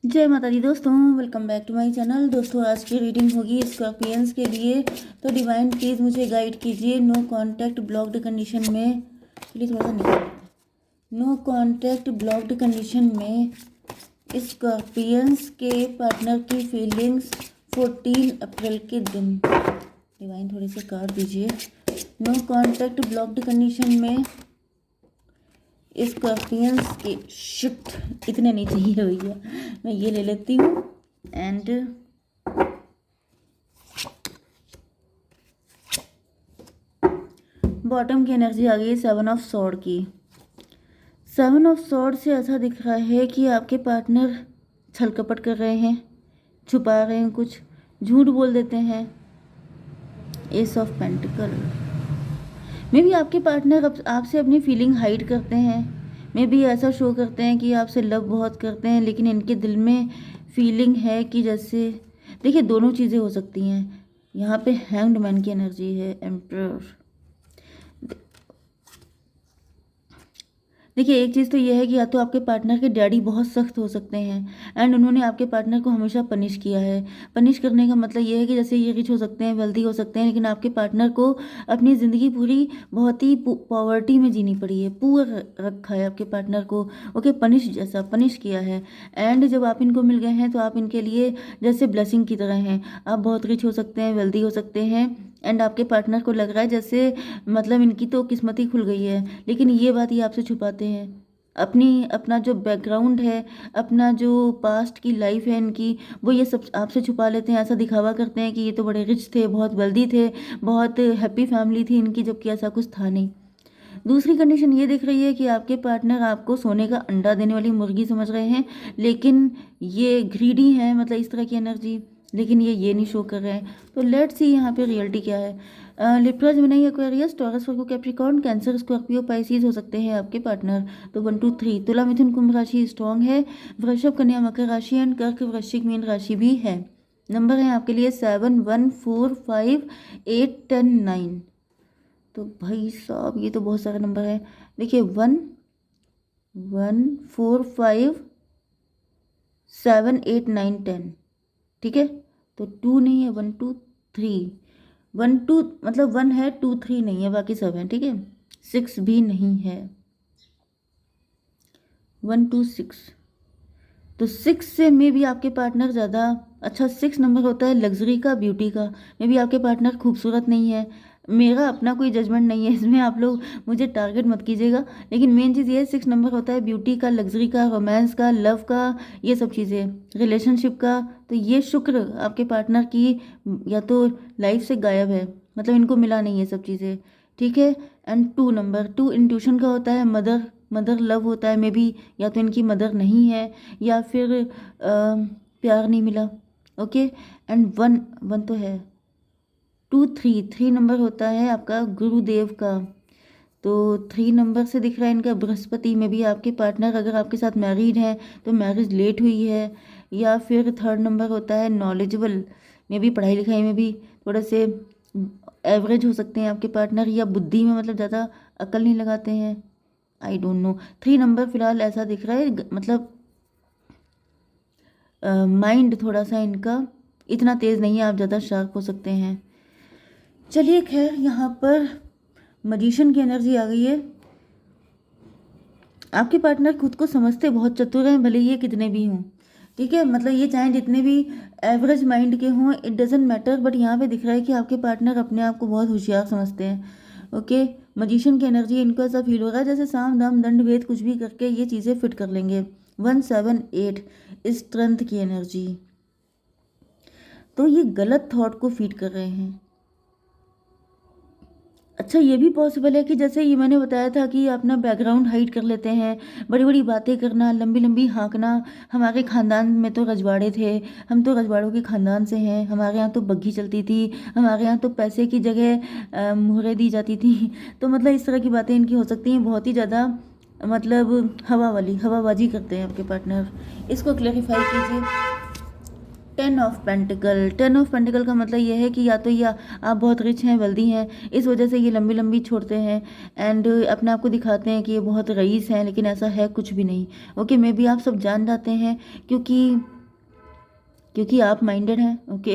जय माता दी दोस्तों, welcome back to my channel. दोस्तों आज की रीडिंग होगी स्कॉर्पियंस के लिए। तो डिवाइन प्लीज़ मुझे गाइड कीजिए। नो कांटेक्ट ब्लॉक्ड कंडीशन में, प्लीज़ थोड़ा सा निकल। नो कांटेक्ट ब्लॉक्ड कंडीशन में स्कॉर्पियंस के पार्टनर की फीलिंग्स 14 अप्रैल के दिन। डिवाइन थोड़ी सी कार्ड दीजिए। नो कांटेक्ट ब्लॉक्ड कंडीशन में स्कॉर्पियंस के शिफ्ट इतने नहीं चाहिए भैया, मैं ये ले लेती हूँ। एंड बॉटम की एनर्जी आ गई 7 ऑफ सॉर्ड की। 7 ऑफ सॉर्ड से ऐसा दिख रहा है कि आपके पार्टनर छल कपट कर रहे हैं, छुपा रहे हैं, कुछ झूठ बोल देते हैं। एस ऑफ पेंटिकल में भी आपके पार्टनर आपसे अपनी फीलिंग हाइड करते हैं। में भी ऐसा शो करते हैं कि आपसे लव बहुत करते हैं, लेकिन इनके दिल में फीलिंग है कि जैसे, देखिए दोनों चीज़ें हो सकती हैं। यहाँ पे हैंग्ड मैन की एनर्जी है, एम्परर। देखिए एक चीज़ तो यह है कि या तो आपके पार्टनर के डैडी बहुत सख्त हो सकते हैं एंड उन्होंने आपके पार्टनर को हमेशा पनिश किया है। पनिश करने का मतलब यह है कि जैसे ये रिच हो सकते हैं, वेल्दी हो सकते हैं, लेकिन आपके पार्टनर को अपनी ज़िंदगी पूरी बहुत ही पॉवर्टी में जीनी पड़ी है, पुअर रखा है आपके पार्टनर को। ओके, पनिश जैसा पनिश किया है। एंड जब आप इनको मिल गए हैं तो आप इनके लिए जैसे ब्लेसिंग की तरह हैं। आप बहुत रिच हो सकते हैं, वेल्दी हो सकते हैं, एंड आपके पार्टनर को लग रहा है जैसे मतलब इनकी तो किस्मत ही खुल गई है, लेकिन ये बात ये आपसे छुपाते हैं। अपना जो बैकग्राउंड है, अपना जो पास्ट की लाइफ है इनकी, वो ये सब आपसे छुपा लेते हैं। ऐसा दिखावा करते हैं कि ये तो बड़े रिच थे, बहुत वेल्दी थे, बहुत हैप्पी फैमिली थी इनकी, जबकि ऐसा कुछ था नहीं। दूसरी कंडीशन ये दिख रही है कि आपके पार्टनर आपको सोने का अंडा देने वाली मुर्गी समझ रहे हैं, लेकिन ये ग्रीडी हैं, मतलब इस तरह की एनर्जी, लेकिन ये नहीं शो कर रहे हैं। तो लेट्स सी यहाँ पे रियलिटी क्या है। लिब्रा, जेमिनी, एक्वेरियस, टॉरस, वर्गो, कैप्रिकॉर्न, कैंसर, स्कॉर्पियो, पाइसिस हो सकते हैं आपके पार्टनर। तो 1 2 3 तुला, मिथुन, कुंभ राशि स्ट्रॉन्ग है। वृषभ, कन्या, मकर राशि एंड कर्क, वृश्चिक, मीन राशि भी है। नंबर है आपके लिए 7 1 4 5 8 10 9। तो भाई साहब ये तो बहुत सारे नंबर है। देखिए 1 1 4 5 7 8 9 10, ठीक है। तो 2 नहीं है, 1 2 3, 1 2 मतलब 1 है, 2 3 नहीं है, बाकी सब है, ठीक है। 6 भी नहीं है, 1 2 6। तो 6 से में भी आपके पार्टनर ज़्यादा अच्छा, 6 नंबर होता है लग्जरी का, ब्यूटी का। में भी आपके पार्टनर खूबसूरत नहीं है। मेरा अपना कोई जजमेंट नहीं है इसमें, आप लोग मुझे टारगेट मत कीजिएगा, लेकिन मेन चीज़ ये है 6 नंबर होता है ब्यूटी का, लग्जरी का, रोमांस का, लव का, ये सब चीज़ें, रिलेशनशिप का। तो ये शुक्र आपके पार्टनर की या तो लाइफ से गायब है, मतलब इनको मिला नहीं ये सब चीज़ें, ठीक है। एंड 2 नंबर, 2 इंट्यूशन का होता है, मदर मदर लव होता है। मे बी या तो इनकी मदर नहीं है या फिर प्यार नहीं मिला। ओके, एंड 1 1 तो है। 2 3 3 नंबर होता है आपका गुरुदेव का। तो 3 नंबर से दिख रहा है इनका बृहस्पति। में भी आपके पार्टनर अगर आपके साथ मैरिड है तो मैरिज लेट हुई है। या फिर 3rd नंबर होता है नॉलेजेबल। में भी पढ़ाई लिखाई में भी थोड़े से एवरेज हो सकते हैं आपके पार्टनर, या बुद्धि में मतलब ज़्यादा अकल नहीं लगाते हैं। I don't know. 3 नंबर फिलहाल ऐसा दिख रहा है, मतलब माइंड थोड़ा सा इनका इतना तेज़ नहीं है, आप ज़्यादा शार्प हो सकते हैं। चलिए खैर, यहाँ पर मजिशियन की एनर्जी आ गई है। आपके पार्टनर खुद को समझते बहुत चतुर हैं, भले ये कितने भी हों, ठीक है। मतलब ये चाहे जितने भी एवरेज माइंड के हों, इट डजेंट मैटर, बट यहाँ पे दिख रहा है कि आपके पार्टनर अपने आप को बहुत होशियार समझते हैं। ओके, मजिशियन की एनर्जी, इनको ऐसा फील हो रहा है जैसे साम दाम दंड भेद कुछ भी करके ये चीज़ें फिट कर लेंगे। 1 7 8 स्ट्रेंथ की एनर्जी। तो ये गलत थॉट को फीड कर रहे हैं। अच्छा, ये भी पॉसिबल है कि जैसे ये मैंने बताया था कि अपना बैकग्राउंड हाइड कर लेते हैं, बड़ी बड़ी बातें करना, लंबी लंबी हाँकना। हमारे ख़ानदान में तो रजवाड़े थे, हम तो रजवाड़ों के ख़ानदान से हैं, हमारे यहाँ तो बग्घी चलती थी, हमारे यहाँ तो पैसे की जगह मुहरें दी जाती थी। तो मतलब इस तरह की बातें इनकी हो सकती हैं, बहुत ही ज़्यादा मतलब हवाबाजी करते हैं आपके पार्टनर। इसको क्लेरिफाई कीजिए। टेन ऑफ पेंटिकल का मतलब ये है कि या तो ये आप बहुत रिच हैं, वेल्दी हैं, इस वजह से ये लंबी लंबी छोड़ते हैं एंड अपने आप को दिखाते हैं कि ये बहुत रईस हैं, लेकिन ऐसा है कुछ भी नहीं। ओके, मे बी आप सब जान जाते हैं क्योंकि क्योंकि आप माइंडेड हैं। ओके।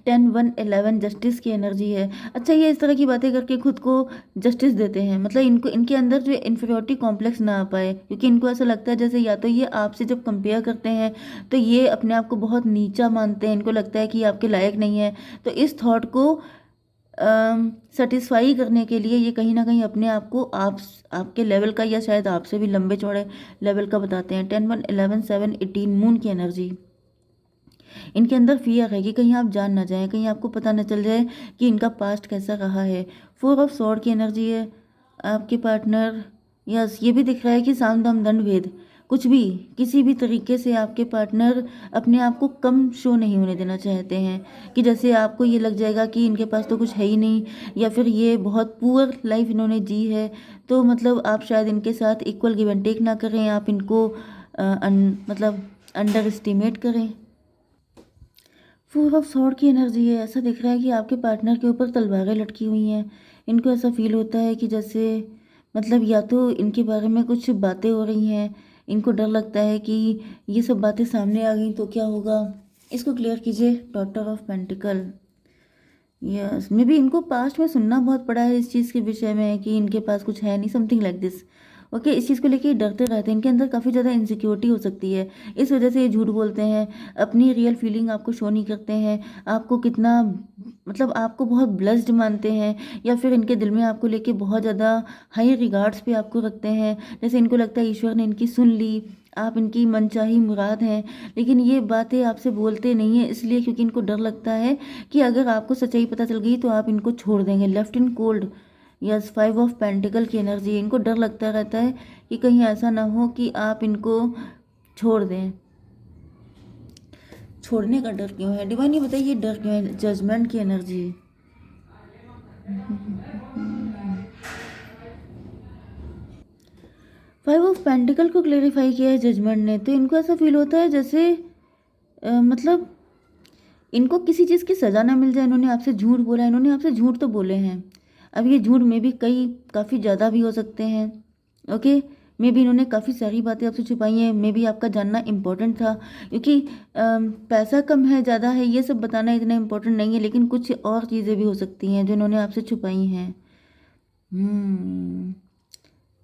10 1 11 जस्टिस की एनर्जी है। अच्छा, ये इस तरह की बातें करके खुद को जस्टिस देते हैं, मतलब इनको इनके अंदर जो इन्फीरियरिटी कॉम्प्लेक्स ना आ पाए, क्योंकि इनको ऐसा लगता है जैसे या तो ये आपसे जब कंपेयर करते हैं तो ये अपने आप को बहुत नीचा मानते हैं, इनको लगता है कि ये आपके लायक नहीं है। तो इस थॉट को सेटिस्फाई करने के लिए ये कहीं ना कहीं अपने आप को आपके लेवल का या शायद आपसे भी लंबे चौड़े लेवल का बताते हैं। 10 1 11 7 18 मून की एनर्जी। इनके अंदर फियर है कि कहीं आप जान ना जाएं, कहीं आपको पता न चल जाए कि इनका पास्ट कैसा रहा है। 4 ऑफ सॉर्ड की एनर्जी है। आपके पार्टनर, यस, ये भी दिख रहा है कि साम दाम दंड भेद, कुछ भी किसी भी तरीके से आपके पार्टनर अपने आप को कम शो नहीं होने देना चाहते हैं, कि जैसे आपको ये लग जाएगा कि इनके पास तो कुछ है ही नहीं, या फिर ये बहुत पुअर लाइफ इन्होंने जी है, तो मतलब आप शायद इनके साथ इक्वल गिव एंड टेक ना करें, आप इनको मतलब अंडर एस्टिमेट करें। 4 ऑफ सॉर्ड की एनर्जी है। ऐसा दिख रहा है कि आपके पार्टनर के ऊपर तलवारें लटकी हुई हैं। इनको ऐसा फील होता है कि जैसे मतलब या तो इनके बारे में कुछ बातें हो रही हैं, इनको डर लगता है कि ये सब बातें सामने आ गई तो क्या होगा। इसको क्लियर कीजिए। Daughter of pentacle. Yes, may be इनको पास्ट में सुनना बहुत पड़ा है इस चीज़ के विषय में कि इनके पास कुछ है नहीं, समथिंग लाइक दिस। ओके, इस चीज़ को लेके ये डरते रहते हैं, इनके अंदर काफ़ी ज़्यादा इनसिक्योरिटी हो सकती है, इस वजह से ये झूठ बोलते हैं, अपनी रियल फीलिंग आपको शो नहीं करते हैं, आपको कितना मतलब आपको बहुत ब्लेस्ड मानते हैं, या फिर इनके दिल में आपको लेके बहुत ज़्यादा हाई रिगार्ड्स पे आपको रखते हैं, जैसे इनको लगता है ईश्वर ने इनकी सुन ली, आप इनकी मनचाही मुराद हैं। लेकिन ये बातें आपसे बोलते नहीं हैं इसलिए क्योंकि इनको डर लगता है कि अगर आपको सच्चाई पता चल गई तो आप इनको छोड़ देंगे। Left in cold. Yes, 5 of pentacle की एनर्जी। इनको डर लगता रहता है कि कहीं ऐसा ना हो कि आप इनको छोड़ दें। छोड़ने का डर क्यों है डिवाइन, ये बताइए डर क्यों है। जजमेंट की एनर्जी। 5 ऑफ पेंटिकल को क्लेरिफाई किया है जजमेंट ने, तो इनको ऐसा फील होता है जैसे मतलब इनको किसी चीज़ की सज़ा ना मिल जाए। इन्होंने आपसे झूठ बोला, इन्होंने आपसे झूठ तो बोले हैं, अब ये झूठ में भी काफ़ी ज़्यादा भी हो सकते हैं। ओके, मे भी इन्होंने काफ़ी सारी बातें आपसे छुपाई हैं, मे भी आपका जानना इम्पोर्टेंट था, क्योंकि पैसा कम है ज़्यादा है ये सब बताना इतना इम्पोर्टेंट नहीं है, लेकिन कुछ और चीज़ें भी हो सकती हैं जो इन्होंने आपसे छुपाई हैं।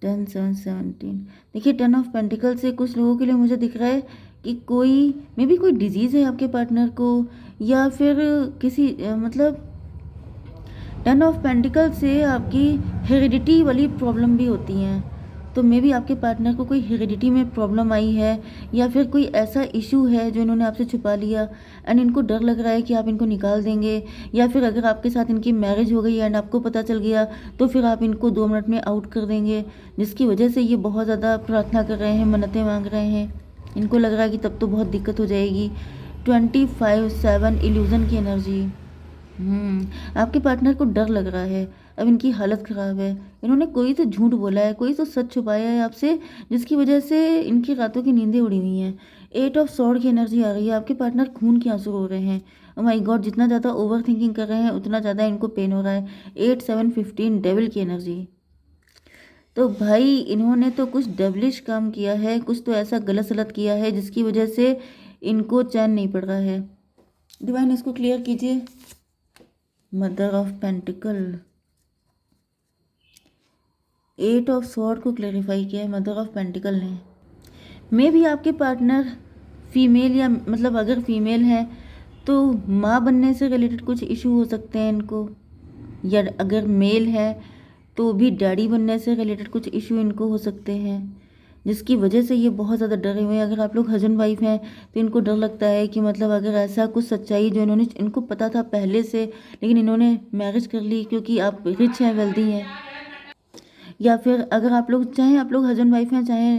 10 7 17। देखिए, 10 ऑफ पेंटिकल से कुछ लोगों के लिए मुझे दिख रहा है कि मे बी कोई डिजीज़ है आपके पार्टनर को, या फिर किसी मतलब 10 ऑफ पेंटिकल से आपकी हेरिडिटी वाली प्रॉब्लम भी होती हैं, तो मे बी आपके पार्टनर को कोई हेरिडिटी में प्रॉब्लम आई है, या फिर कोई ऐसा इशू है जो इन्होंने आपसे छुपा लिया एंड इनको डर लग रहा है कि आप इनको निकाल देंगे, या फिर अगर आपके साथ इनकी मैरिज हो गई एंड आपको पता चल गया तो फिर आप इनको 2 मिनट में आउट कर देंगे, जिसकी वजह से ये बहुत ज़्यादा प्रार्थना कर रहे हैं, मन्नतें मांग रहे हैं। इनको लग रहा है कि तब तो बहुत दिक्कत हो जाएगी। 25 7 इल्यूज़न की एनर्जी। आपके पार्टनर को डर लग रहा है, अब इनकी हालत ख़राब है, इन्होंने कोई तो झूठ बोला है, कोई तो सच छुपाया है आपसे, जिसकी वजह से इनकी रातों की नींदें उड़ी हुई हैं। 8 ऑफ सॉर्ड की एनर्जी आ रही है, आपके पार्टनर खून के आंसू रो रहे हैं। ओ माय गॉड, जितना ज़्यादा ओवर थिंकिंग कर रहे हैं उतना ज़्यादा इनको पेन हो रहा है। 8 7 15 डेविल की एनर्जी। तो भाई इन्होंने तो कुछ डेवलिश काम किया है, कुछ तो ऐसा गलत सलत किया है जिसकी वजह से इनको चैन नहीं पड़ रहा है। डिवाइन, इसको क्लियर कीजिए। Mother of pentacle. 8 of sword को क्लेरिफाई किया है मदर ऑफ पेंटिकल ने। मे भी आपके पार्टनर फीमेल, या मतलब अगर फीमेल है तो माँ बनने से रिलेटेड कुछ इशू हो सकते हैं इनको, या अगर मेल है तो भी डैडी बनने से रिलेटेड कुछ इशू इनको हो सकते हैं, जिसकी वजह से ये बहुत ज़्यादा डरे हुए हैं। अगर आप लोग हस्बैंड वाइफ हैं तो इनको डर लगता है कि मतलब अगर ऐसा कुछ सच्चाई जो इनको पता था पहले से, लेकिन इन्होंने मैरिज कर ली क्योंकि आप रिच हैं, वेल्दी हैं, या फिर अगर आप लोग चाहे आप लोग हस्बैंड वाइफ हैं चाहे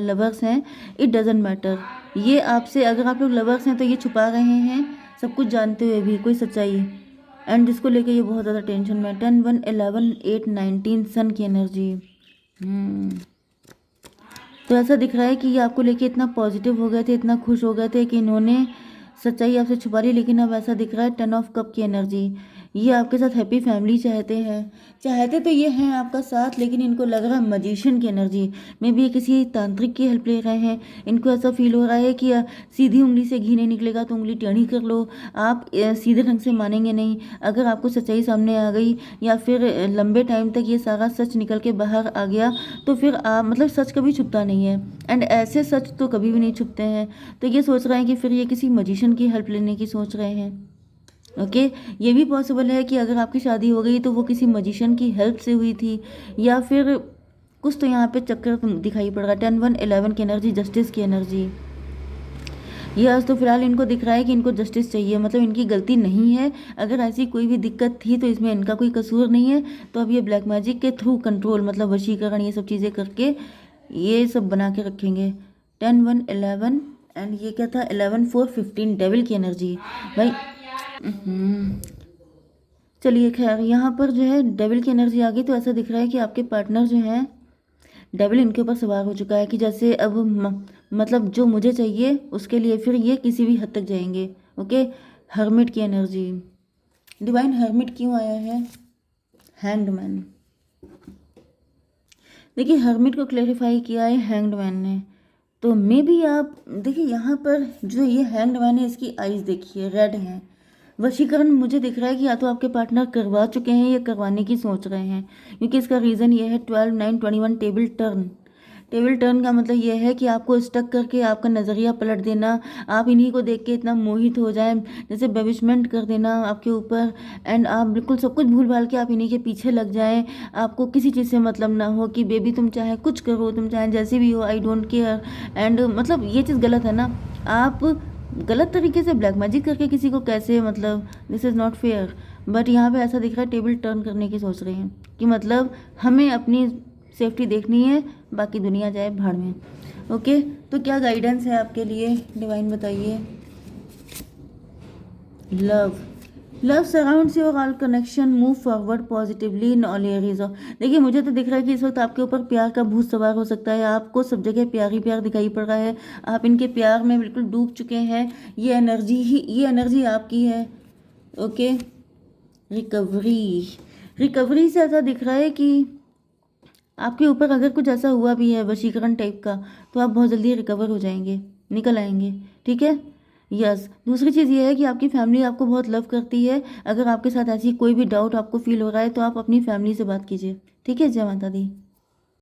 लवर्स हैं, इट डजेंट मैटर। ये आपसे, अगर आप लोग लवर्स हैं तो ये छुपा रहे हैं सब कुछ जानते हुए भी कोई सच्चाई, एंड जिसको लेके ये बहुत ज़्यादा टेंशन में। 10 1 11 8 19 सन की एनर्जी। तो ऐसा दिख रहा है कि ये आपको लेके इतना पॉजिटिव हो गए थे, इतना खुश हो गए थे कि इन्होंने सच्चाई आपसे छुपा रही है, लेकिन अब ऐसा दिख रहा है 10 ऑफ कप की एनर्जी। ये आपके साथ हैप्पी फैमिली चाहते तो ये हैं आपका साथ, लेकिन इनको लग रहा है मजिशियन की एनर्जी में भी ये किसी तांत्रिक की हेल्प ले रहे हैं। इनको ऐसा फील हो रहा है कि सीधी उंगली से घी नहीं निकलेगा तो उंगली टेढ़ी कर लो, आप सीधे ढंग से मानेंगे नहीं। अगर आपको सच्चाई सामने आ गई या फिर लंबे टाइम तक ये सारा सच निकल के बाहर आ गया तो फिर आप मतलब सच कभी छुपता नहीं है, एंड ऐसे सच तो कभी भी नहीं छुपते हैं। तो ये सोच रहे हैं कि फिर ये किसी मजिशियन की हेल्प लेने की सोच रहे हैं। ओके, ये भी पॉसिबल है कि अगर आपकी शादी हो गई तो वो किसी मजिशियन की हेल्प से हुई थी, या फिर कुछ तो यहाँ पे चक्कर दिखाई पड़ रहा है। 10 1 11 की एनर्जी, जस्टिस की एनर्जी। यस, तो फिलहाल इनको दिख रहा है कि इनको जस्टिस चाहिए, मतलब इनकी गलती नहीं है। अगर ऐसी कोई भी दिक्कत थी तो इसमें इनका कोई कसूर नहीं है। तो अब ये ब्लैक मैजिक के थ्रू कंट्रोल, मतलब वशीकरण, ये सब चीज़ें करके ये सब बना के रखेंगे। 10 1 11 एंड ये क्या था 11 4 15, डेविल की एनर्जी भाई। चलिए खैर, यहाँ पर जो है डेविल की एनर्जी आ गई, तो ऐसा दिख रहा है कि आपके पार्टनर जो है डेविल इनके ऊपर सवार हो चुका है कि जैसे अब मतलब जो मुझे चाहिए उसके लिए फिर ये किसी भी हद तक जाएंगे। ओके, हर्मिट की एनर्जी। डिवाइन हर्मिट क्यों आया है? Hanged man. देखिए, हर्मिट को क्लेरिफाई किया है हैंग्ड मैन ने। तो मे बी आप देखिए यहाँ पर जो ये हैंग्ड मैन है, इसकी आईज देखिए रेड हैं। वशीकरण मुझे दिख रहा है कि या तो आपके पार्टनर करवा चुके हैं या करवाने की सोच रहे हैं, क्योंकि इसका रीज़न ये है 12 9 21 टेबल टर्न। टेबल टर्न का मतलब यह है कि आपको स्टक करके आपका नज़रिया पलट देना, आप इन्हीं को देख के इतना मोहित हो जाए, जैसे बेविशमेंट कर देना आपके ऊपर, एंड आप बिल्कुल सब कुछ भूल भाल के आप इन्हीं के पीछे लग जाएं। आपको किसी चीज़ से मतलब ना हो कि बेबी तुम चाहे कुछ करो, तुम चाहे जैसे भी हो, आई डोंट केयर। एंड मतलब ये चीज़ गलत है ना, आप गलत तरीके से ब्लैक मैजिक करके किसी को कैसे, मतलब this is not fair. But यहाँ पे ऐसा दिख रहा है टेबल टर्न करने की सोच रहे हैं कि मतलब हमें अपनी सेफ्टी देखनी है, बाकी दुनिया जाए भाड़ में। ओके, तो क्या गाइडेंस है आपके लिए डिवाइन, बताइए। Love love surrounds your all connection, move forward positively in all areas of. देखिए, मुझे तो दिख रहा है कि इस वक्त आपके ऊपर प्यार का भूत सवार हो सकता है। आपको सब जगह प्यार ही प्यार दिखाई पड़ रहा है, आप इनके प्यार में बिल्कुल डूब चुके हैं। ये एनर्जी आपकी है। ओके, रिकवरी रिकवरी से ऐसा दिख रहा है कि आपके ऊपर अगर कुछ ऐसा हुआ भी है वशीकरण टाइप का, तो आप बहुत जल्दी रिकवर हो जाएंगे, निकल आएंगे। ठीक है, यस। दूसरी चीज़ ये है कि आपकी फैमिली आपको बहुत लव करती है। अगर आपके साथ ऐसी कोई भी डाउट आपको फील हो रहा है तो आप अपनी फैमिली से बात कीजिए। ठीक है, जय माता दी।